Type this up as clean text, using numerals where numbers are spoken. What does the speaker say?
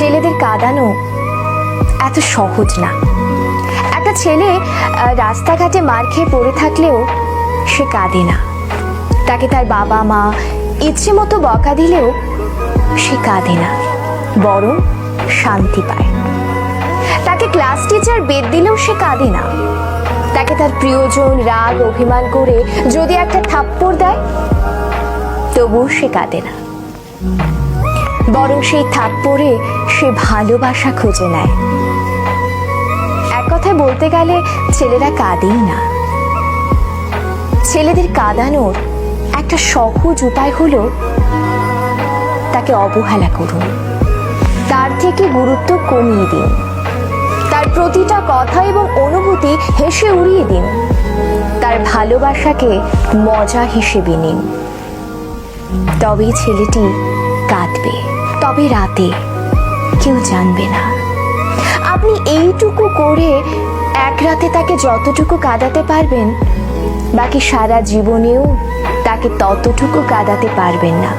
ছেলেদের কাঁদানো এত সহজ না। একটা ছেলে রাস্তাঘাটে মার খেয়ে পড়ে থাকলেও সে কাঁদে না। তাকে তার বাবা মা ইচ্ছে মতো বকা দিলেও সে কাঁদে না, বরং শান্তি পায়। তাকে ক্লাস টিচার বেত দিলেও সে কাঁদে না। তাকে তার প্রিয়জন রাগ অভিমান করে যদি একটা থাপ্পড় দেয় তবুও সে কাঁদে না, বরং সেই থাপ্পড়ে সে ভালোবাসা খুঁজে নেয়। এক কথায় বলতে গেলে ছেলেরা কাঁদেই না। ছেলেদের কাঁদানোর একটা সহজ উপায় হলো তাকে অবহেলা করুন, তার থেকে গুরুত্ব কমিয়ে দিন, তার প্রতিটা কথা এবং অনুভূতি হেসে উড়িয়ে দিন, তার ভালোবাসাকে মজা হিসেবে নিন। তবেই ছেলেটি কাঁদবে, তবে রাতে কেউ জানবে না। আপনি এইটুকু করে এক রাতে তাকে যতটুকু কাঁদাতে পারবেন, বাকি সারা জীবনেও তাকে ততটুকু কাঁদাতে পারবেন না।